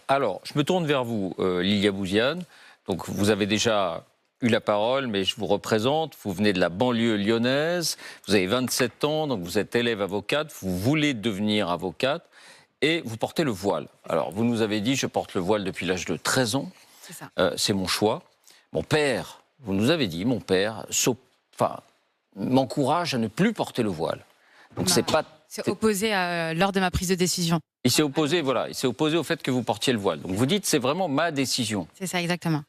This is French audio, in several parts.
Alors, je me tourne vers vous, Lilia Bouziane. Donc, vous avez déjà eu la parole, mais je vous représente. Vous venez de la banlieue lyonnaise, vous avez 27 ans, donc vous êtes élève avocate, vous voulez devenir avocate et vous portez le voile. Alors, vous nous avez dit, je porte le voile depuis l'âge de 13 ans. C'est ça. C'est mon choix. Mon père, vous nous avez dit, mon père m'encourage à ne plus porter le voile. Donc, c'est opposé lors de ma prise de décision. Il s'est opposé, voilà, il s'est opposé au fait que vous portiez le voile. Donc vous dites, c'est vraiment ma décision. C'est ça, exactement.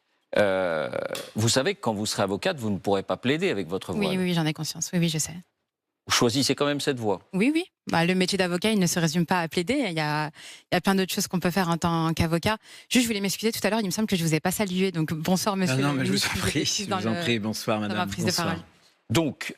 Vous savez que quand vous serez avocate, vous ne pourrez pas plaider avec votre voile. Oui, j'en ai conscience. Oui, je sais. Vous choisissez quand même cette voie. Oui. Le métier d'avocat, il ne se résume pas à plaider. Il y a plein d'autres choses qu'on peut faire en tant qu'avocat. Juste, je voulais m'excuser tout à l'heure. Il me semble que je ne vous ai pas salué. Donc, bonsoir, monsieur. Non, mais je vous en prie. Bonsoir, madame. Dans ma prise de parole. Donc,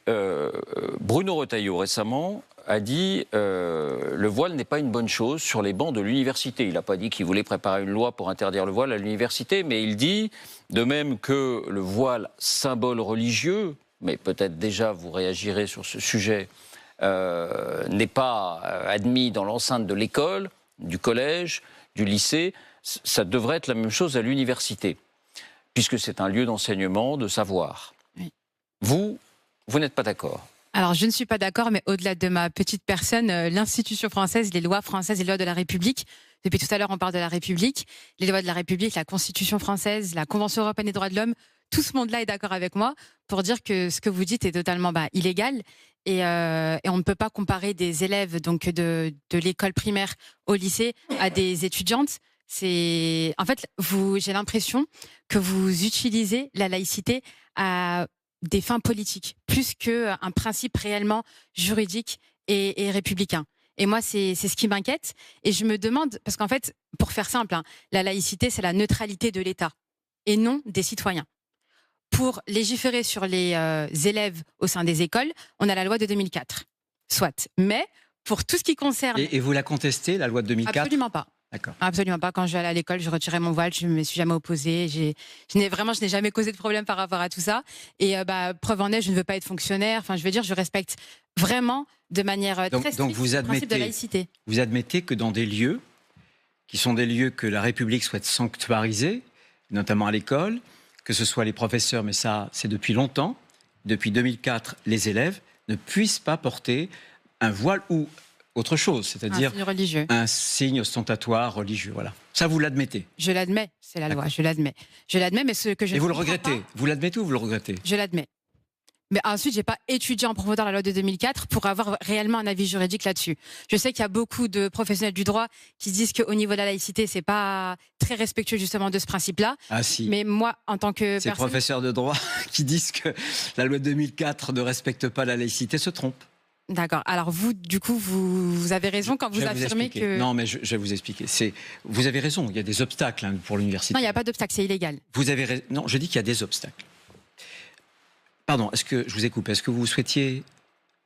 Bruno Retailleau, récemment, a dit le voile n'est pas une bonne chose sur les bancs de l'université. Il n'a pas dit qu'il voulait préparer une loi pour interdire le voile à l'université, mais il dit, de même que le voile, symbole religieux, mais peut-être déjà vous réagirez sur ce sujet, n'est pas admis dans l'enceinte de l'école, du collège, du lycée, ça devrait être la même chose à l'université, puisque c'est un lieu d'enseignement, de savoir. Oui. Vous n'êtes pas d'accord? Alors, je ne suis pas d'accord, mais au-delà de ma petite personne, l'institution française, les lois françaises et les lois de la République, depuis tout à l'heure, on parle de la République, les lois de la République, la Constitution française, la Convention européenne des droits de l'homme, tout ce monde-là est d'accord avec moi pour dire que ce que vous dites est totalement illégal et on ne peut pas comparer des élèves donc de l'école primaire au lycée à des étudiantes. En fait, j'ai l'impression que vous utilisez la laïcité à des fins politiques, plus qu'un principe réellement juridique et républicain. Et moi, c'est ce qui m'inquiète. Et je me demande, parce qu'en fait, pour faire simple, la laïcité, c'est la neutralité de l'État et non des citoyens. Pour légiférer sur les élèves au sein des écoles, on a la loi de 2004. Soit. Mais pour tout ce qui concerne... Et vous la contestez, la loi de 2004? Absolument pas. D'accord. Absolument pas. Quand je vais aller à l'école, je retirais mon voile, je ne me suis jamais opposée. Je n'ai jamais causé de problème par rapport à tout ça. Et preuve en est, je ne veux pas être fonctionnaire. Enfin, je veux dire, je respecte vraiment de manière très stricte le principe de laïcité. Vous admettez que dans des lieux qui sont des lieux que la République souhaite sanctuariser, notamment à l'école, que ce soit les professeurs, mais ça, c'est depuis longtemps, depuis 2004, les élèves ne puissent pas porter un voile ou autre chose, c'est-à-dire un signe ostentatoire religieux. Voilà. Ça, vous l'admettez? Je l'admets, c'est la loi, je l'admets. Je l'admets, mais ce que je... Et vous le regrettez? Vous l'admettez ou vous le regrettez? Je l'admets. Mais ensuite, j'ai pas étudié en profondeur la loi de 2004 pour avoir réellement un avis juridique là-dessus. Je sais qu'il y a beaucoup de professionnels du droit qui disent qu'au niveau de la laïcité, c'est pas très respectueux justement de ce principe-là. Ah si. Mais moi, en tant que ces professeurs de droit qui disent que la loi de 2004 ne respecte pas la laïcité se trompent. D'accord. Alors vous, du coup, vous avez raison quand vous affirmez que... Non, mais je vais vous expliquer. Vous avez raison, il y a des obstacles pour l'université. Non, il n'y a pas d'obstacle, c'est illégal. Vous avez raison. Non, je dis qu'il y a des obstacles. Pardon, est-ce que je vous ai coupé? Est-ce que vous souhaitiez...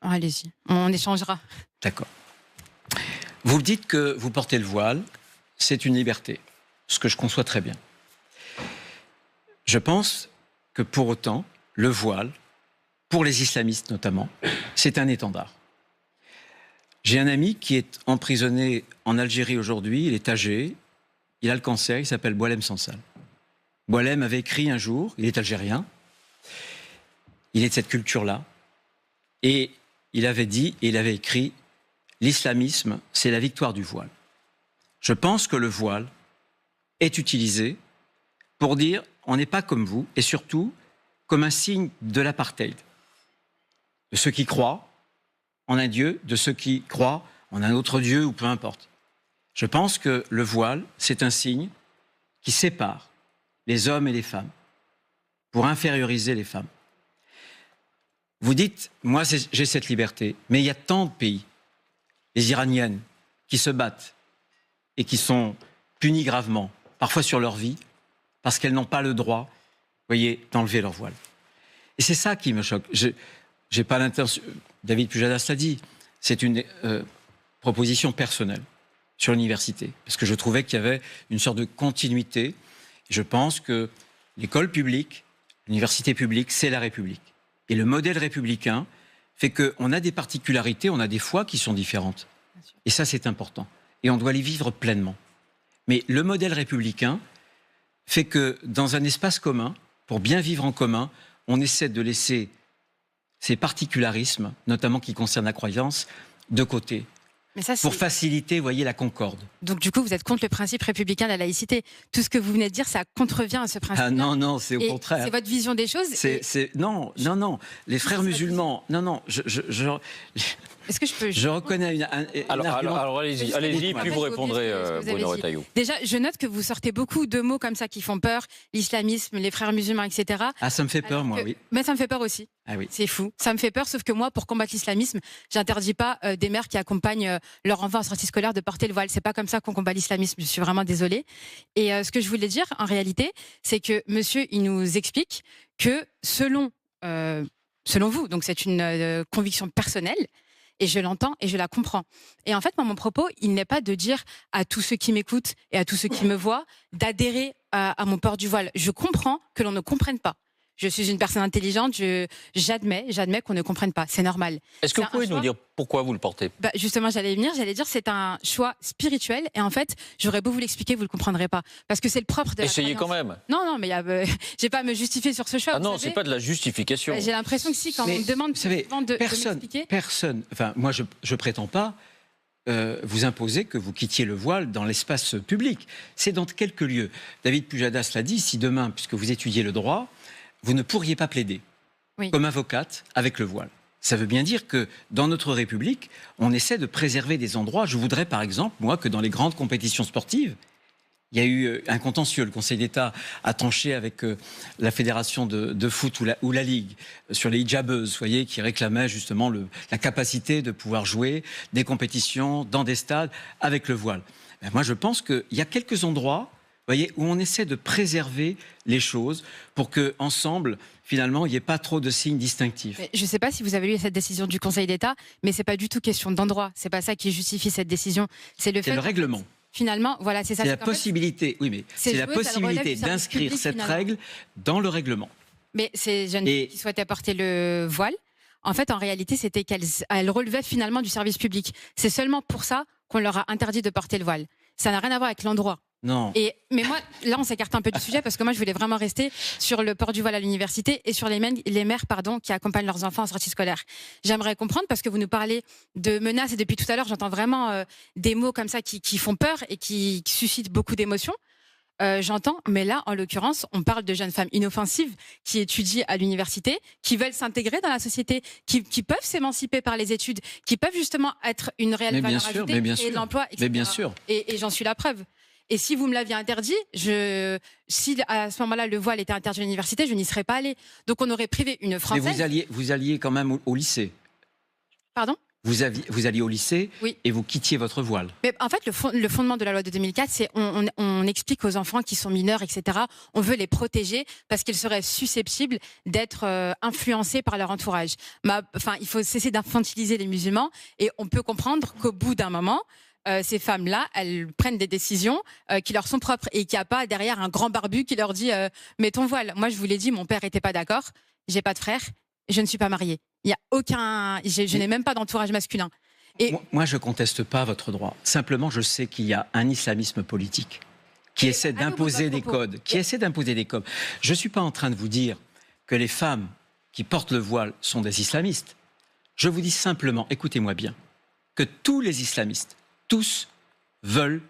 Oh, allez-y, on échangera. D'accord. Vous dites que vous portez le voile, c'est une liberté, ce que je conçois très bien. Je pense que pour autant, le voile, pour les islamistes notamment, c'est un étendard. J'ai un ami qui est emprisonné en Algérie aujourd'hui, il est âgé, il a le cancer, il s'appelle Boualem Sansal. Boualem avait écrit un jour, il est algérien, il est de cette culture-là, et il avait dit, et il avait écrit, l'islamisme, c'est la victoire du voile. Je pense que le voile est utilisé pour dire, on n'est pas comme vous, et surtout, comme un signe de l'apartheid. De ceux qui croient en un Dieu, de ceux qui croient en un autre Dieu, ou peu importe. Je pense que le voile, c'est un signe qui sépare les hommes et les femmes, pour inférioriser les femmes. Vous dites, moi j'ai cette liberté, mais il y a tant de pays, les Iraniennes, qui se battent et qui sont punies gravement, parfois sur leur vie, parce qu'elles n'ont pas le droit, vous voyez, d'enlever leur voile. Et c'est ça qui me choque. J'ai pas l'intention, David Pujadas l'a dit, c'est une proposition personnelle sur l'université, parce que je trouvais qu'il y avait une sorte de continuité. Je pense que l'école publique, l'université publique, c'est la République. Et le modèle républicain fait qu'on a des particularités, on a des foi qui sont différentes. Et ça, c'est important. Et on doit les vivre pleinement. Mais le modèle républicain fait que dans un espace commun, pour bien vivre en commun, on essaie de laisser ces particularismes, notamment qui concernent la croyance, de côté. Mais ça, pour faciliter, vous voyez, la concorde. Donc du coup, vous êtes contre le principe républicain de la laïcité. Tout ce que vous venez de dire, ça contrevient à ce principe. Ah non, c'est au contraire. C'est votre vision des choses. Non. Les frères musulmans, Est-ce que je peux... Je reconnais une alors allez-y, puis vous répondrez, Bruno Retailleau. Déjà, je note que vous sortez beaucoup de mots comme ça qui font peur, l'islamisme, les frères musulmans, etc. Ah, ça me fait peur, moi, oui. Mais ça me fait peur aussi. Ah oui. C'est fou. Ça me fait peur, sauf que moi, pour combattre l'islamisme, j'interdis pas des mères qui accompagnent leur enfant en sortie scolaire de porter le voile. C'est pas comme ça qu'on combat l'islamisme. Je suis vraiment désolée. Et ce que je voulais dire, en réalité, c'est que monsieur, il nous explique que selon vous, donc c'est une conviction personnelle, et je l'entends et je la comprends. Et en fait, moi, mon propos, il n'est pas de dire à tous ceux qui m'écoutent et à tous ceux qui me voient d'adhérer à mon port du voile. Je comprends que l'on ne comprenne pas. Je suis une personne intelligente, j'admets qu'on ne comprenne pas, c'est normal. Est-ce que vous pouvez nous dire pourquoi vous le portez ? Justement, j'allais dire c'est un choix spirituel et en fait, j'aurais beau vous l'expliquer, vous le comprendrez pas parce que c'est le propre de la Essayez croyance. quand même. Non, mais j'ai pas à me justifier sur ce choix. Ah non, c'est pas de la justification. J'ai l'impression que si, quand on me demande de m'expliquer. Personne, enfin moi je prétends pas vous imposer que vous quittiez le voile dans l'espace public. C'est dans quelques lieux. David Pujadas l'a dit, si demain, puisque vous étudiez le droit, vous ne pourriez pas plaider comme avocate avec le voile. Ça veut bien dire que dans notre République, on essaie de préserver des endroits. Je voudrais par exemple, moi, que dans les grandes compétitions sportives, il y a eu un contentieux. Le Conseil d'État a tranché avec la fédération de foot ou la Ligue sur les hijabeuses, vous voyez, qui réclamaient justement la capacité de pouvoir jouer des compétitions dans des stades avec le voile. Moi, je pense qu'il y a quelques endroits, vous voyez, où on essaie de préserver les choses pour que, ensemble, finalement, il n'y ait pas trop de signes distinctifs. Je ne sais pas si vous avez lu cette décision du Conseil d'État, mais c'est pas du tout question d'endroit. C'est pas ça qui justifie cette décision. C'est le règlement. Finalement, voilà, c'est ça. C'est la possibilité, c'est la possibilité d'inscrire cette règle dans le règlement. Mais ces jeunes filles qui souhaitaient porter le voile, en fait, en réalité, c'était qu'elles relevaient finalement du service public. C'est seulement pour ça qu'on leur a interdit de porter le voile. Ça n'a rien à voir avec l'endroit. Non. Mais moi, là, on s'écarte un peu du sujet parce que moi, je voulais vraiment rester sur le port du voile à l'université et sur les mères qui accompagnent leurs enfants en sortie scolaire. J'aimerais comprendre parce que vous nous parlez de menaces et depuis tout à l'heure, j'entends vraiment des mots comme ça qui font peur et qui suscitent beaucoup d'émotions. J'entends, mais là, en l'occurrence, on parle de jeunes femmes inoffensives qui étudient à l'université, qui veulent s'intégrer dans la société, qui peuvent s'émanciper par les études, qui peuvent justement être une réelle valeur ajoutée et l'emploi, etc. Mais bien sûr. Et j'en suis la preuve. Et si vous me l'aviez interdit, si à ce moment-là le voile était interdit à l'université, je n'y serais pas allée. Donc on aurait privé une Française. Mais vous alliez quand même au lycée. Pardon ? Vous alliez au lycée et vous quittiez votre voile. Mais en fait, le fondement de la loi de 2004, c'est on explique aux enfants qui sont mineurs, etc. On veut les protéger parce qu'ils seraient susceptibles d'être influencés par leur entourage. Il faut cesser d'infantiliser les musulmans et on peut comprendre qu'au bout d'un moment, ces femmes-là, elles prennent des décisions qui leur sont propres et qu'il n'y a pas derrière un grand barbu qui leur dit mets ton voile. Moi, je vous l'ai dit, mon père n'était pas d'accord. J'ai pas de frère. Je ne suis pas mariée. Il y a je n'ai même pas d'entourage masculin. Et moi, je conteste pas votre droit. Simplement, je sais qu'il y a un islamisme politique qui essaie d'imposer des codes, Je suis pas en train de vous dire que les femmes qui portent le voile sont des islamistes. Je vous dis simplement, écoutez-moi bien, que tous les islamistes, tous veulent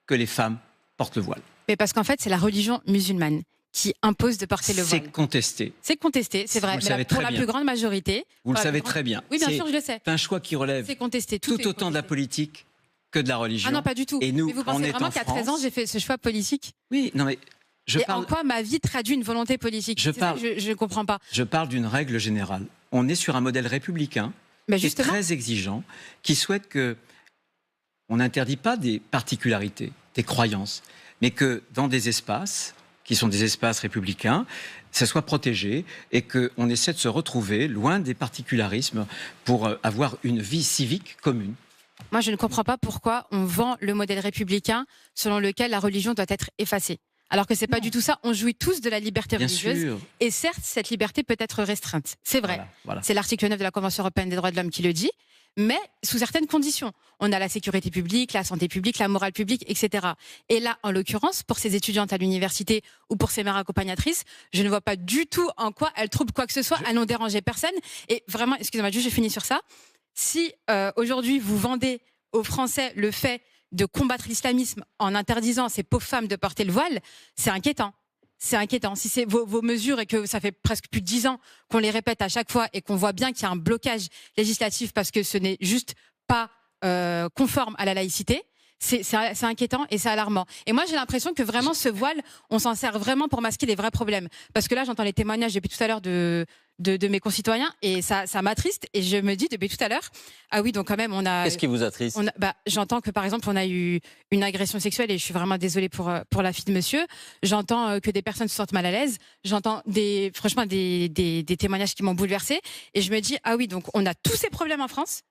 que les femmes portent le voile. Mais parce qu'en fait, c'est la religion musulmane qui impose de porter le voile. C'est contesté. C'est contesté, c'est vrai. Mais pour la plus grande majorité... Vous le savez très bien. Oui, bien sûr, je le sais. C'est un choix qui relève tout autant de la politique que de la religion. Ah non, pas du tout. Et nous, mais vous pensez vraiment qu'à 13 ans, j'ai fait ce choix politique ? Oui, non mais... En quoi ma vie traduit une volonté politique ? Je ne comprends pas. Je parle d'une règle générale. On est sur un modèle républicain qui est très exigeant, qui souhaite que on n'interdit pas des particularités, des croyances, mais que dans des espaces qui sont des espaces républicains, ça soit protégé et qu'on essaie de se retrouver loin des particularismes pour avoir une vie civique commune. Moi, je ne comprends pas pourquoi on vend le modèle républicain selon lequel la religion doit être effacée. Alors que c'est pas du tout ça. On jouit tous de la liberté religieuse. Et certes, cette liberté peut être restreinte. C'est vrai. Voilà. C'est l'article 9 de la Convention européenne des droits de l'homme qui le dit. mais sous certaines conditions. On a la sécurité publique, la santé publique, la morale publique, etc. Et là, en l'occurrence, pour ces étudiantes à l'université ou pour ces mères accompagnatrices, je ne vois pas du tout en quoi elles troublent quoi que ce soit. Elles n'ont dérangé personne. Et vraiment, excusez-moi, juste je finis sur ça. Si aujourd'hui vous vendez aux Français le fait de combattre l'islamisme en interdisant ces pauvres femmes de porter le voile, c'est inquiétant. C'est inquiétant. Si c'est vos mesures et que ça fait presque plus de 10 ans qu'on les répète à chaque fois et qu'on voit bien qu'il y a un blocage législatif parce que ce n'est juste pas conforme à la laïcité, c'est inquiétant et c'est alarmant. Et moi, j'ai l'impression que vraiment ce voile, on s'en sert vraiment pour masquer les vrais problèmes. Parce que là, j'entends les témoignages depuis tout à l'heure de mes concitoyens et ça m'attriste. Et je me dis depuis tout à l'heure, ah oui, donc quand même, on a... Qu'est-ce qui vous attriste? J'entends que par exemple, on a eu une agression sexuelle et je suis vraiment désolée pour la fille de monsieur. J'entends que des personnes se sentent mal à l'aise. J'entends franchement des témoignages qui m'ont bouleversée. Et je me dis, ah oui, donc on a tous ces problèmes en France.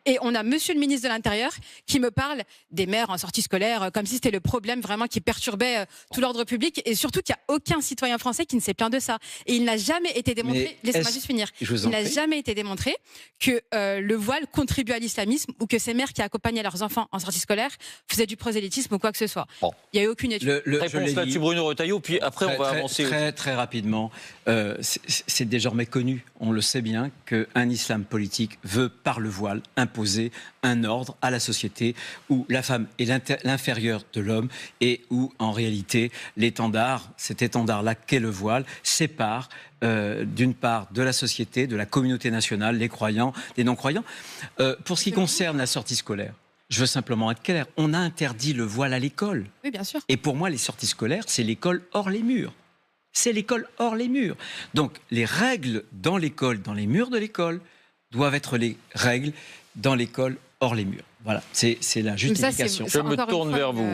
Et on a monsieur le ministre de l'Intérieur qui me parle des mères en sortie scolaire, comme si c'était le problème vraiment qui perturbait tout l'ordre public. Et surtout qu'il n'y a aucun citoyen français qui ne s'est plaint de ça. Et il n'a jamais été démontré, laissez-moi juste finir, il n'a jamais été démontré que le voile contribue à l'islamisme ou que ces mères qui accompagnaient leurs enfants en sortie scolaire faisaient du prosélytisme ou quoi que ce soit. Bon. Il n'y a eu aucune étude. Réponse là-dessus, Bruno Retailleau, puis après on va avancer. Très rapidement, c'est désormais connu, on le sait bien, qu'un islam politique veut, par le voile, imposer un ordre à la société où la femme est l'inférieur de l'homme et où, en réalité, cet étendard-là qu'est le voile, sépare d'une part de la société, de la communauté nationale, les croyants, les non-croyants. Pour ce qui concerne la sortie scolaire, je veux simplement être clair, on a interdit le voile à l'école. Oui, bien sûr. Et pour moi, les sorties scolaires, c'est l'école hors les murs. C'est l'école hors les murs. Donc, les règles dans l'école, dans les murs de l'école, doivent être les règles dans l'école hors les murs. Voilà, c'est la justification. Je me tourne vers vous.